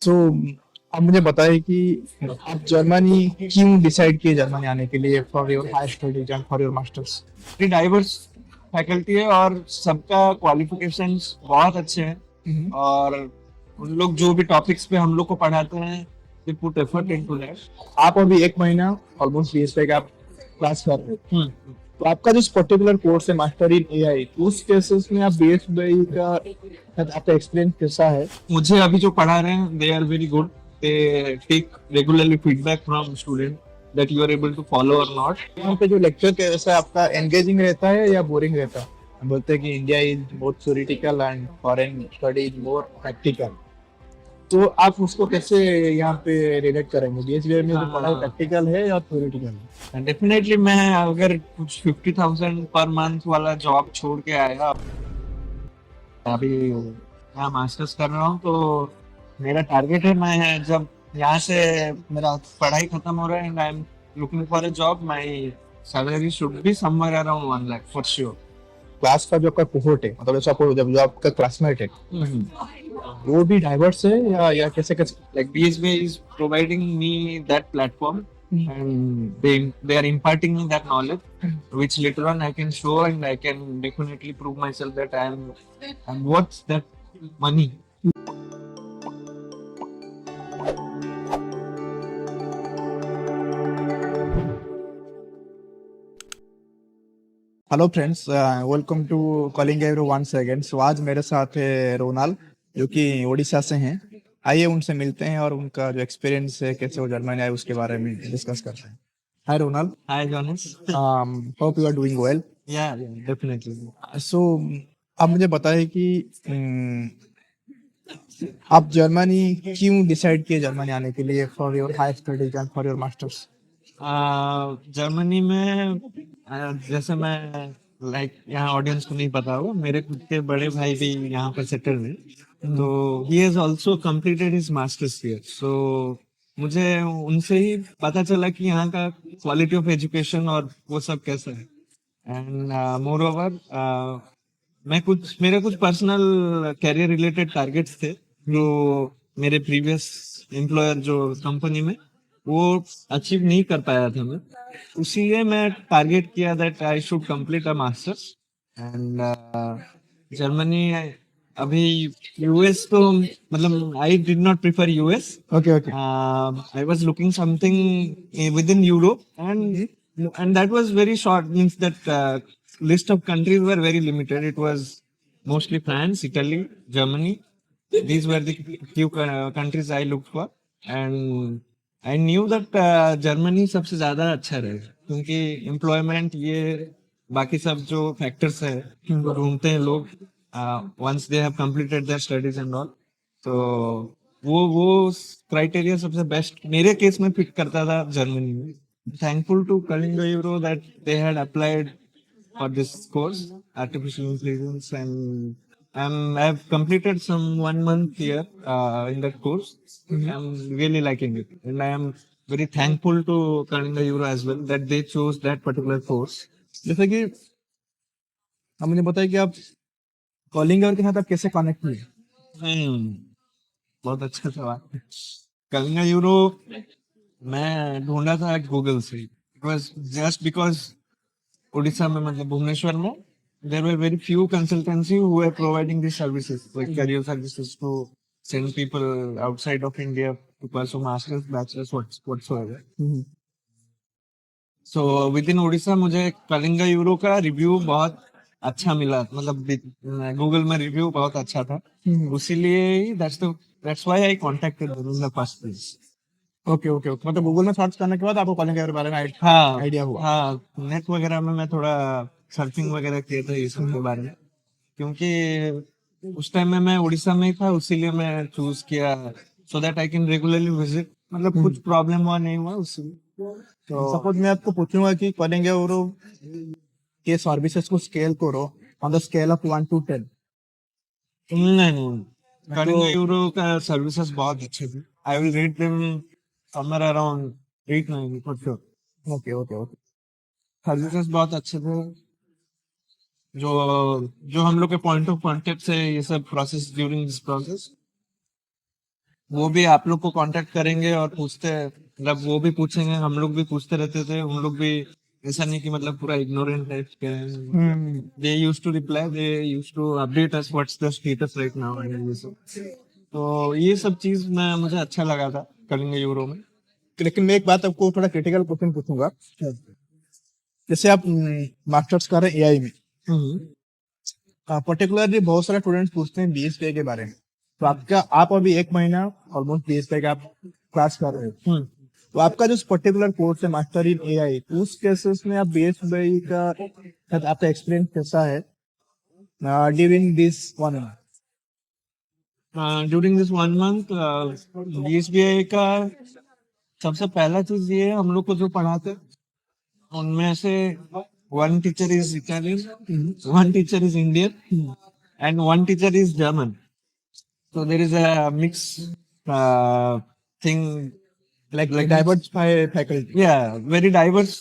तो आप मुझे बताइए कि आप जर्मनी क्यों डिसाइड किए जर्मनी आने के लिए for your higher studies and for your masters. Very diverse faculty है और सबका क्वालिफिकेशंस बहुत अच्छे हैं। और उन लोग जो भी टॉपिक्स पे हम लोग को पढ़ाते हैं they put effort into that. आप अभी एक महीना ऑलमोस्ट बीएससी का आप क्लास कर रहे हैं, तो आपका जो पर्टिकुलर कोर्स है मास्टर इन एआई, उस केसेस में आप बीएससी का आपका एक्सपीरियंस कैसा है। मुझे अभी जो पढ़ा रहे हैं they are very good. They take regularly feedback from student that you are able to follow और नॉट। यहाँ पे जो लेक्चर कैसा है आपका, एंगेजिंग रहता है या बोरिंग रहता है। हम बोलते हैं कि इंडिया इज बहुत theoretical and foreign study is more practical, तो आप उसको कैसे यहाँ पे रिलेट करेंगे, बीएसबी में जो पढ़ाई प्रैक्टिकल है या थ्योरेटिकल है। डेफिनेटली मैं अगर कुछ 50,000 पर मंथ वाला जॉब छोड़ के आया, अभी यहाँ मास्टर्स कर रहा हूँ, तो मेरा टारगेट है मैं जब यहाँ से मेरा पढ़ाई खत्म हो रहा है and I am looking for a job, my salary should be somewhere around 1 lakh for sure. Class का जो आपका कोहोर्ट है, मतलब जैसे आपको जब जो आपका क्लासमेट है वो भी डाइवर्स है या कैसे कैसे। Like BSB is providing me that platform and they are imparting me that knowledge which later on I can show and I can definitely prove myself that I'm worth that money. Hello friends, welcome to calling every one second. So आज मेरे साथ है रोनाल, जो कि उड़ीसा से हैं। आइए उनसे मिलते हैं और उनका जो एक्सपीरियंस है, कैसे वो जर्मनी आए, उसके बारे में डिस्कस करते हैं। Hi Ronal. Hi Jonas. Hope you are doing well. Yeah, definitely. So आप मुझे बताइए कि आप जर्मनी क्यों डिसाइड किए जर्मनी आने के लिए for your higher studies and for your masters. Germany में जैसे मैं यहाँ ऑडियंस को नहीं पता होगा, मेरे खुद के बड़े भाई भी यहाँ पर सेटल हैं, तो he has also completed his masters here. So मुझे उनसे ही पता चला कि यहाँ का क्वालिटी ऑफ एजुकेशन और वो सब कैसा है। एंड मोर ओवर मेरे कुछ पर्सनल कैरियर रिलेटेड टारगेट्स थे जो मेरे प्रीवियस एम्प्लॉयर जो कंपनी में वो अचीव नहीं कर पाया था मैं। उसीलिए मैं टारगेट किया that I should complete a masters and Germany. अभी यूएस तो मतलब I did not prefer US. Okay okay. I was looking something with in Europe and that was very short, means that list of countries were very limited. It was mostly France, Italy, Germany. These were the few countries I looked for and I knew that Germany सबसे ज्यादा अच्छा रहेगा क्योंकि employment ये बाकी सब जो factors है वो ढूंढते हैं लोग once they have completed their studies and all। तो वो क्राइटेरिया सबसे बेस्ट मेरे केस में फिट करता था जर्मनी में। Thankful to Kalinga Euro that they had applied for this course, artificial intelligence, and I've completed some 1 month here in that course. I'm really liking it, and I am very thankful to Kalinga Euro as well that they chose that particular course. जैसे कि आप मुझे बताइए कि आप calling के साथ आप कैसे कनेक्ट हुए। Hmm, बहुत अच्छा सवाल। कलिंगा यूरो मैं ढूंढा था गूगल से। It was just because Orissa में मतलब भुवनेश्वर में there were very few consultancy who were providing these services like career services to send people outside of India to pursue masters, bachelors, whatsoever. So within Odisha मुझे Kalinga euro का review बहुत अच्छा मिला, मतलब Google में रिव्यू बहुत अच्छा था। उसीलिए ही that's why I contacted them in the first place. Okay okay okay, मतलब गूगल में सर्च करने के बाद आपको कॉलिंग के बारे में हाँ आइडिया हुआ। हाँ, नेट वगैरह में मैं थोड़ा सर्फिंग वगैरह किया था ये सब के बारे में, क्योंकि उस टाइम में मैं उड़ीसा में ही था, उसीलिए मैं चूज किया so that I can regularly visit. मतलब कुछ प्रॉब्लम हुआ नहीं हुआ उससे। तो सपोज मैं आपको पूछूंगा कि कॉलिंग यूरो के सर्विसेज को स्केल करो on the scale of 1 to 10। नहीं, कलिंगा यूरो का सर्विसेज बहुत अच्छे थे। I will rate them somewhere around 8-9 for sure. Okay okay okay. Services बहुत अच्छे थे। जो जो हम लोग के पॉइंट ऑफ कांटेक्ट से ये सब प्रोसेस ड्यूरिंग दिस प्रोसेस वो भी आप लोग को कांटेक्ट करेंगे और पूछते मतलब वो भी पूछेंगे, हम लोग भी पूछते रहते थे, उन लोग भी ऐसा नहीं कि मतलब पूरा इग्नोरेंट टाइप के हैं। They used to reply, they used to update us what's the status right now and ये सब। तो ये सब चीज मैं मुझे अच्छा लगा था कलिंग यूरो में। लेकिन मैं एक बात आपको थोड़ा क्रिटिकल क्वेश्चन पूछूंगा। जैसे आप मास्टर्स कर रहे हैं एआई में, हम्म, पर्टिकुलरली बहुत सारे स्टूडेंट्स पूछते हैं बीएसपीआई के बारे में। तो आपका आप अभी एक महीना ऑलमोस्ट बीएसपीआई का आप क्लास कर रहे हो, हम्म। तो आपका जो पर्टिकुलर कोर्स है मास्टर इन एआई, उस केसेस में आप बीएसपीआई का साथ आपका एक्सपीरियंस कैसा है during this 1 month? During this 1 month BSBI का सबसे पहला चीज ये है, हम लोग को जो पढ़ाते उनमें से one teacher is Italian, one teacher is Indian and one teacher is German. So there is a mix thing like like diversify faculty. yeah, very diverse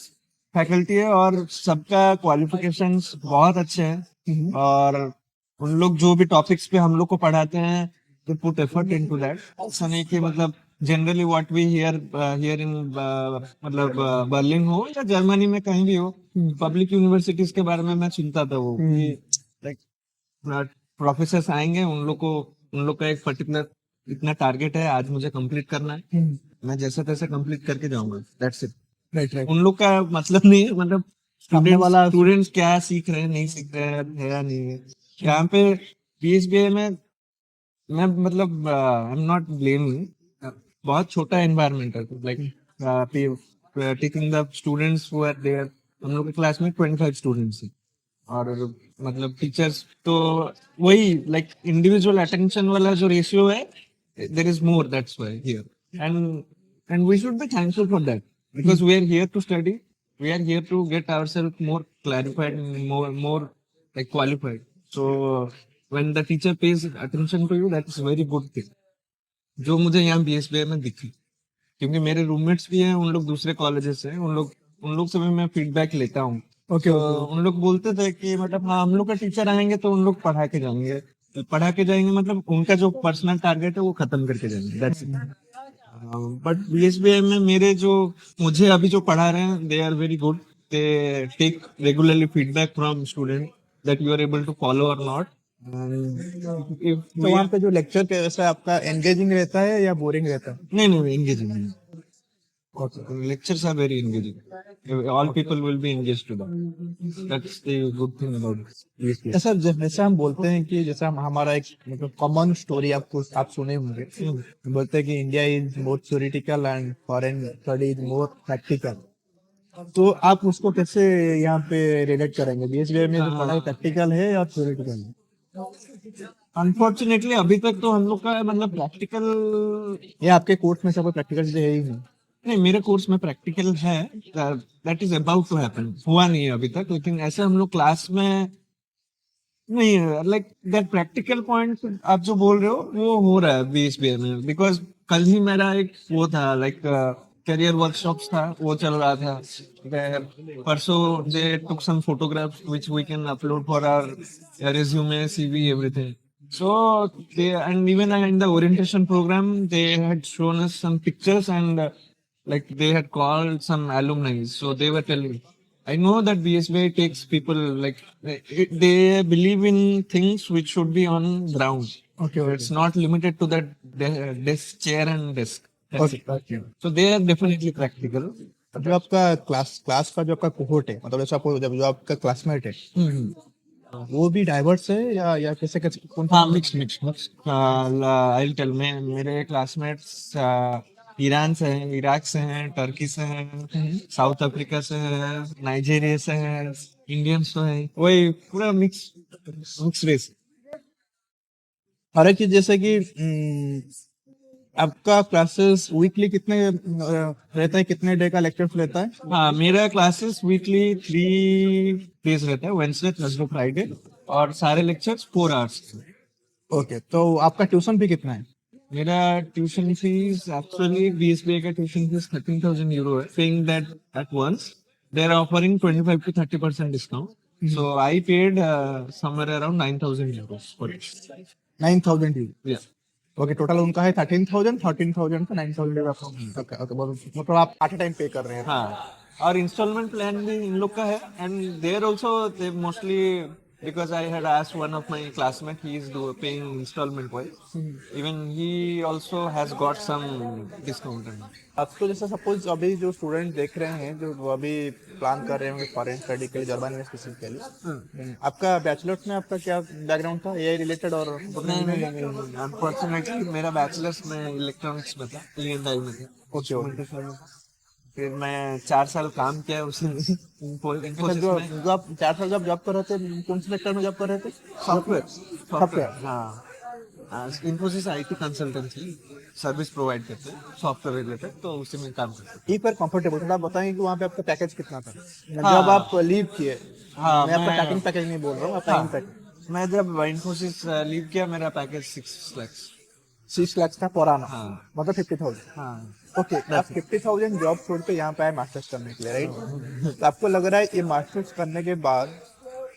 faculty है और सबका क्वालिफिकेशंस बहुत अच्छे हैं और उन लोग जो भी टॉपिक्स पे हम लोग को पढ़ाते हैं they put effort into that। ऐसा नहीं कि मतलब generally what we hear in मतलब बर्लिन हो या जर्मनी में कहीं भी हो, पब्लिक यूनिवर्सिटीज के बारे में मैं सुनता था वो लाइक प्रोफेसर आएंगे, उन लोग का एक पर्टिकुलर इतना टारगेट है, आज मुझे कंप्लीट करना है, मैं जैसे तैसे कंप्लीट करके जाऊंगा, दैट्स इट। Right right. उन लोग का मतलब नहीं है मतलब सामने वाला स्टूडेंट्स क्या सीख रहे हैं नहीं सीख रहे हैं है या नहीं है। यहाँ पे बीएसबीए में मैं मतलब आई एम नॉट ब्लेमिंग, बहुत छोटा एनवायरनमेंट है like taking the students who are there. हम लोग के क्लास में 25 स्टूडेंट्स हैं और मतलब टीचर्स तो वही लाइक इंडिविजुअल अटेंशन वाला जो रेशियो है there is more, that's why here and we should be thankful for that because we are here to study, we are here to get ourselves more clarified, more like qualified. So when the teacher pays attention to you that is very good thing, जो मुझे यहाँ बीएसबीए में दिखी। क्योंकि मेरे roommates भी हैं, उन लोग दूसरे कॉलेजेस से हैं, उन लोग से भी मैं फीडबैक लेता हूँ। ओके तो उन लोग बोलते थे कि मतलब हाँ हम लोग का टीचर आएंगे तो उन लोग पढ़ा के जाएंगे, पढ़ा के जाएंगे मतलब उनका जो पर्सनल टारगेट है वो खत्म करके जाएंगे, दैट्स इट। बट बीएसबीआई में मेरे जो मुझे अभी जो पढ़ा रहे हैं they are very good, they take regularly feedback from student that you are able to follow और नॉट। तो वहाँ पे जो लेक्चर कैसा आपका एंगेजिंग रहता है या बोरिंग रहता है? नहीं नहीं engaging, lectures are very engaging, all people will be engaged to that, that's the good thing about this place। ऐसा जैसे हम बोलते हैं कि जैसा हमारा एक मतलब कॉमन स्टोरी आपको आप सुने होंगे, बोलते हैं कि India is more theoretical and foreign study is more practical. तो आप उसको कैसे यहाँ पे रिलेट करेंगे? बीएसबीआई में जो पढ़ाई प्रैक्टिकल है या थ्योरेटिकल है? अनफॉर्चुनेटली अभी तक तो हम लोग का मतलब प्रैक्टिकल, या आपके कोर्स में सब प्रैक्टिकल चीजें है ही नहीं? नहीं मेरे कोर्स में प्रैक्टिकल है, that is about to happen, हुआ नहीं है अभी तक, लेकिन ऐसे हम लोग क्लास में नहीं लाइक दैट प्रैक्टिकल पॉइंट आप जो बोल रहे हो वो हो रहा है बीएसबीआई में। बिकॉज कल ही मेरा एक वो था लाइक करियर वर्कशॉप्स था, वो चल रहा था। परसों they took some photographs which we can upload for our resume, CV, everything. So they, and even in the orientation program they had shown us some pictures and like they had called some alumni, so they were telling, I know that BSBI takes people like they believe in things which should be on ground. Okay, So it's not limited to that desk, chair and desk. That's okay it. Okay. So they are definitely practical. जो आपका class का जो आपका cohort है, मतलब जैसे आपको जो आपका क्लासमेट है, वो भी डाइवर्स है या कैसे कैसे कौन? हाँ मिक्स आई टेल में मेरे क्लासमेट्स ईरान से हैं, इराक से हैं, टर्की से हैं, साउथ अफ्रीका से हैं, नाइजीरिया से हैं, इंडियंस तो हैं, वही पूरा मिक्स रेस। हर एक चीज जैसे कि आपका क्लासेस वीकली कितने रहता है, कितने डे का लेक्चर लेता है? हाँ मेरा क्लासेस वीकली 3 days रहता है, वेडनेसडे थर्सडे फ्राइडे, और सारे लेक्चर्स 4 hours। ओके, तो आपका ट्यूशन भी कितना है? मेरा ट्यूशन फीस एक्चुअली बीएसबीए का ट्यूशन फीस 13,000 euro है, saying that at once they are offering 25 to 30% discount, so I paid somewhere around 9,000 euros for it। 9,000 Yeah, okay, total उनका है 13,000 का 9,000 आपका। ओके ओके, मतलब आप एट टाइम पे कर रहे हैं। हाँ, और इंस्टॉलमेंट प्लान भी इन लोग का है, and there also they mostly, because I had asked one of my classmates, he is paying installment wise, even he also has got some discount in it. आपको जैसे सपोज अभी जो स्टूडेंट देख रहे हैं, जो वो अभी प्लान कर रहे होंगे फॉरेन स्टडी के लिए, जर्मनी में स्पेसिफिकली, आपका बैचलर्स में आपका क्या बैकग्राउंड था, एआई रिलेटेड और नहीं, अनफॉर्चुनेटली मेरा बैचलर्स में इलेक्ट्रॉनिक्स में था, E&I में था। ओके। फिर मैं 4 साल काम किया उसमें Infosys जो में, जो आप 4 साल जब जॉब कर रहे थे, कौन से सेक्टर में जॉब कर रहे थे? सॉफ्टवेयर, हाँ, Infosys IT consultancy service provide करते हैं सॉफ्टवेयर रिलेटेड, तो उसी में काम करते हैं। एक बार कंफर्टेबल थोड़ा बताएंगे कि वहाँ पे आपका पैकेज कितना था हाँ। जब आप लीव किए? हाँ, मैं आपका मैं- पैकिंग पैकेज नहीं बोल रहा हूँ, आपका पैकेज। मैं जब इन्फोसिस लीव किया, मेरा पैकेज 6 लाख। 6 लाख था पर आना, हाँ। मतलब 50,000। हाँ, ओके, आप 50,000 जॉब छोड़ के यहाँ पे आए मास्टर्स करने के लिए, राइट? तो आपको लग रहा है ये मास्टर्स करने के बाद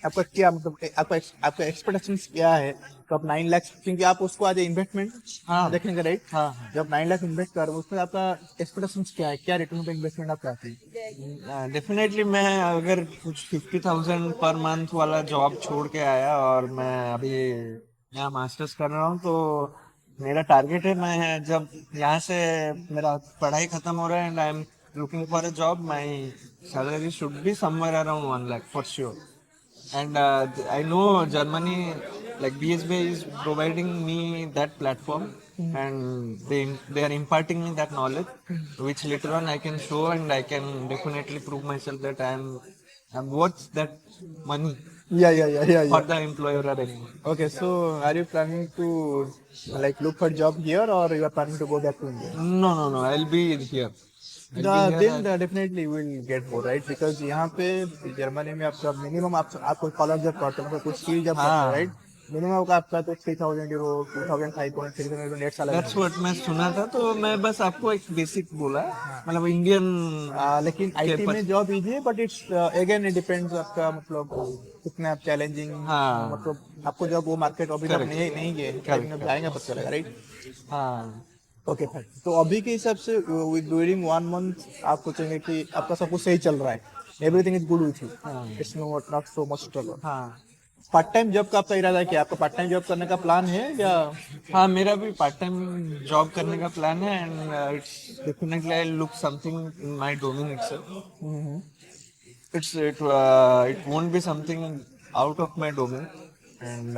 आपका क्या मतलब आपका एक्सपेक्टेशंस क्या है? तो आप 9 लाख, क्योंकि आप उसको आज इन्वेस्टमेंट हाँ। देखेंगे, राइट? हाँ। जब 9 लाख इन्वेस्ट कर रहे हो उसमें आपका एक्सपेक्टेशंस क्या है, क्या रिटर्न पे इन्वेस्टमेंट आप चाहते हैं? डेफिनेटली मैं अगर कुछ 50,000 पर मंथ वाला जॉब छोड़ के आया और मैं अभी यहाँ मास्टर्स कर रहा हूँ, तो मेरा टारगेट है, मैं जब यहाँ से मेरा पढ़ाई खत्म हो रहा है and I am looking for a job, my salary should be somewhere around 1 lakh for sure. And I know Germany, like BSB is providing me that platform, and they are imparting me that knowledge, which later on I can show, and I can definitely prove myself that I'm worth that money Yeah. for the employer or anyone. Okay, so are you planning to like look for job here, or you are planning to go back to India? No, I'll be here. I'll be here. Definitely will get more, right? Because यहाँ पे Germany में आपका minimum आपको college जब करते हो, कुछ skill जब करते हो, राइट? मिनिमम आपका तो 3,000 euro, 2,500, 3,000 net salary. That's what मैं सुना था, तो मैं बस आपको एक बेसिक बोला, मतलब इंडियन। लेकिन आईटी में जॉब इजी है, but it's again it depends आपका मतलब कितना आप चैलेंजिंग, हाँ। मतलब आपको जब वो मार्केट अभी तक नहीं गए, लेकिन अब जाएंगे पता चलेगा, राइट? हाँ, ओके फाइन। तो अभी के हिसाब से ड्यूरिंग 1 मंथ आप सोचेंगे कि आपका सब कुछ सही चल रहा है, everything is good with you, it's not so much struggle. हाँ, पार्ट टाइम जॉब का आपका इरादा है कि आपका पार्ट टाइम जॉब करने का प्लान है या? हाँ, मेरा भी पार्ट टाइम जॉब करने का प्लान है, and it's definitely I look something in my domain itself. It won't be something out of my domain, and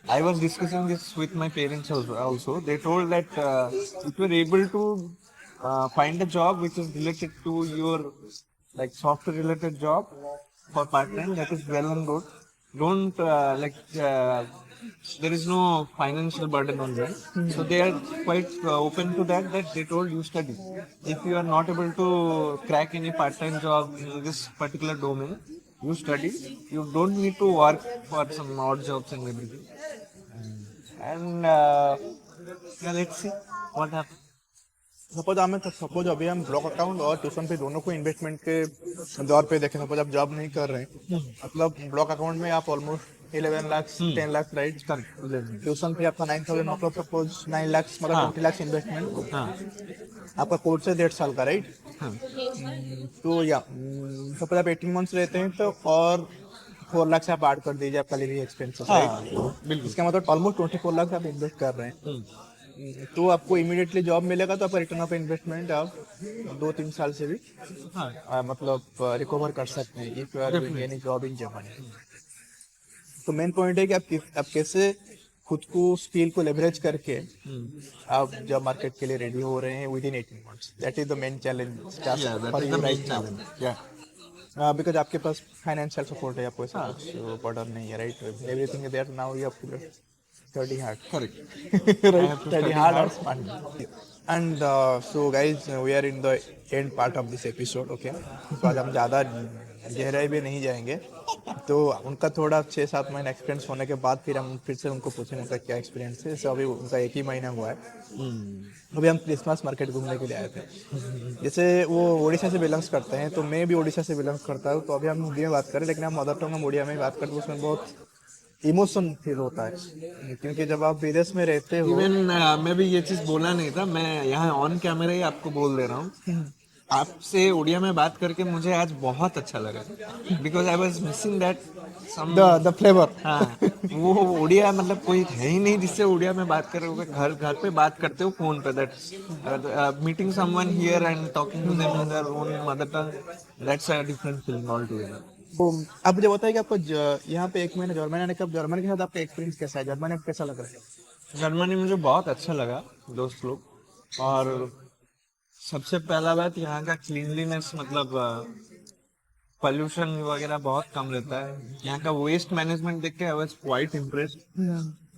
I was discussing this with my parents also. They told that if you're able to find a job which is related to your like software related job for part time, that is well and good. Don't there is no financial burden on them, so they are quite open to that. That they told you study. If you are not able to crack any part time job in this particular domain, you study. You don't need to work for some odd jobs and everything. And yeah, let's see what happens. Suppose अभी हम block account और tuition पे दोनों को investment के दौर पे देखें, सपोज आप जॉब नहीं कर रहे हैं, मतलब ब्लॉक अकाउंट में आप almost 11 lakh 10 lakh, right? Tuition पे आपका 9,000, मतलब सपोज 9 लाख, मतलब 20 लाख इन्वेस्टमेंट। हाँ, आपका कोर्स है 1.5 साल का, राइट? हाँ, तो या सपोज आप 18 मंथ्स रहते हैं तो और 4 लाख से आप ऐड कर दीजिए आपका लिविंग एक्सपेंसेस, राइट? बिल्कुल। इसका मतलब ऑलमोस्ट 24 लाख आप इन्वेस्ट कर रहे हैं। तो आपको इमीडिएटली जॉब मिलेगा तो आपका रिटर्न ऑफ इन्वेस्टमेंट आप 2-3 साल से भी मतलब रिकवर कर सकते हैं if you are doing any job in Germany. तो मेन पॉइंट है कि आप कैसे खुद को स्किल को लेवरेज करके आप जॉब मार्केट के लिए रेडी हो रहे हैं with in 18 months. That is the main challenge for you right now, because आपके पास फाइनेंशियल सपोर्ट है, आपको ऐसा कुछ बर्डन नहीं है, right? Everything is there now, you have to study hard. Correct. Right? Study hard or smart. And so guys, we are in the end part of this episode, okay? तो आज हम ज़्यादा गहराई भी नहीं जाएंगे, तो उनका थोड़ा 6-7 महीना एक्सपीरियंस होने के बाद फिर हम फिर से उनको पूछेंगे उनका क्या एक्सपीरियंस है। जैसे अभी उनका 1 ही महीना हुआ है, अभी हम क्रिसमस मार्केट घूमने के लिए आए थे। जैसे वो उड़ीसा से बिलोंग्स करते हैं, तो मैं भी उड़ीसा से बिलोंग्स करता हूँ, तो अभी हम हिंदी में बात करें, लेकिन हम मदर टंग हम उड़िया में बात करते हैं, उसमें बहुत इमोशन फील होता है, क्योंकि जब आप विदेश में रहते हो। इवन मैं भी ये चीज बोला नहीं था, मैं यहाँ ऑन कैमरा ही आपको बोल दे रहा हूँ। आपसे उड़िया में बात करके मुझे आज बहुत अच्छा लगा, because I was missing that some. The flavour. हाँ, वो उड़िया मतलब कोई है ही नहीं जिससे उड़िया में बात कर रहे हो। घर घर पे बात करते हो फोन पे, that meeting someone here and talking to them in their own mother tongue, that's a different feeling altogether. तो आप मुझे बताइए कि आपको यहाँ पे एक महीने जर्मनी आने का, जर्मनी के साथ आपका एक्सपीरियंस कैसा है, जर्मनी में कैसा लग रहा है? जर्मनी मुझे बहुत अच्छा लगा दोस्त लोग। और सबसे पहला बात यहाँ का क्लीनलीनेस, मतलब पोल्यूशन वगैरह बहुत कम रहता है। यहाँ का वेस्ट मैनेजमेंट देख के आई वाज क्वाइट इम्प्रेस्ड।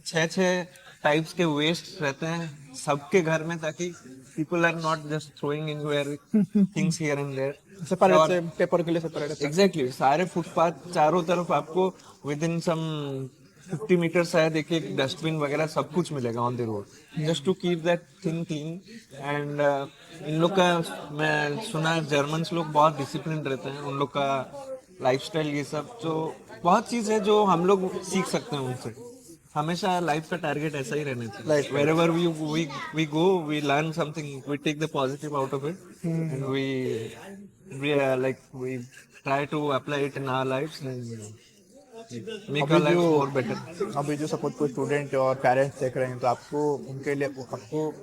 छह छह टाइप्स के वेस्ट रहते हैं सबके घर में, ताकि people are not just throwing in where things here and there. Separate से पेपर के लिए सेपरेट। एग्जैक्टली, सारे फुटपाथ चारों तरफ आपको विद इन सम 50 मीटर शायद एक एक डस्टबिन वगैरह सब कुछ मिलेगा on the road, just to keep that thing clean. And इन लोग का, मैं सुना जर्मन लोग बहुत डिसिप्लिन रहते हैं, उन लोग का लाइफस्टाइल ये सब, जो बहुत चीज है जो हम लोग सीख सकते हैं उनसे। हमेशा लाइफ का टारगेट ऐसा ही रहना चाहिए। wherever we go, we learn something, we take the positive out of it, and we try to apply it in our lives and make our lives more better. अभी जो सपोज कोई student और parents देख रहे हैं, तो आपको उनके लिए, आपको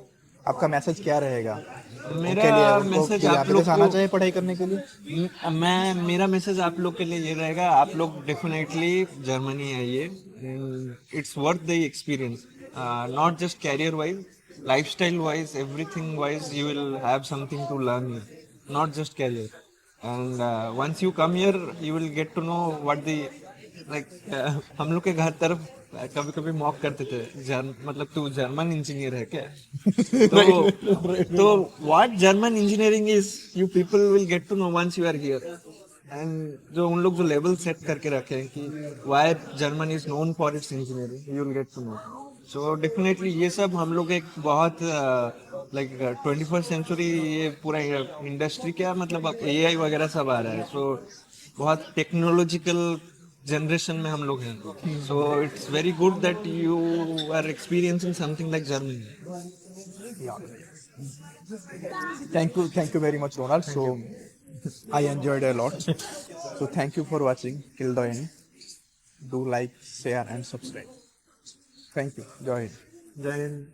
आपका मैसेज क्या रहेगा मेरा उनके लिए? उनको मैसेज कि आप यहाँ पे लोग आना को, चाहिए पढ़ाई करने के लिए? मेरा मैसेज आप लोग के लिए ये रहेगा, आप लोग डेफिनेटली जर्मनी आइए। It's worth the experience, not just career wise, lifestyle wise, everything wise you will have something to learn, not just career. And once you come here you will get to know what the like. हम लोग के घर तरफ कभी कभी mock करते थे, मतलब तू जर्मन इंजीनियर है क्या? तो what German engineering is, you people will get to know once you are here. And जो उन लोग जो लेवल सेट करके रखे हैं कि why German is known for its engineering, you will get to know. So definitely ये सब हम लोग एक बहुत लाइक 21st सेंचुरी, ये पूरा इंडस्ट्री क्या मतलब अब एआई वगैरह सब आ रहा है, सो बहुत टेक्नोलॉजिकल जनरेशन में हम लोग हैं। So it's very good that you are experiencing something like Germany. Thank you very much, Ronald. So I enjoyed a lot. So thank you for watching till the end. Do like, share, and subscribe. Thank you. Join. जय हिंद।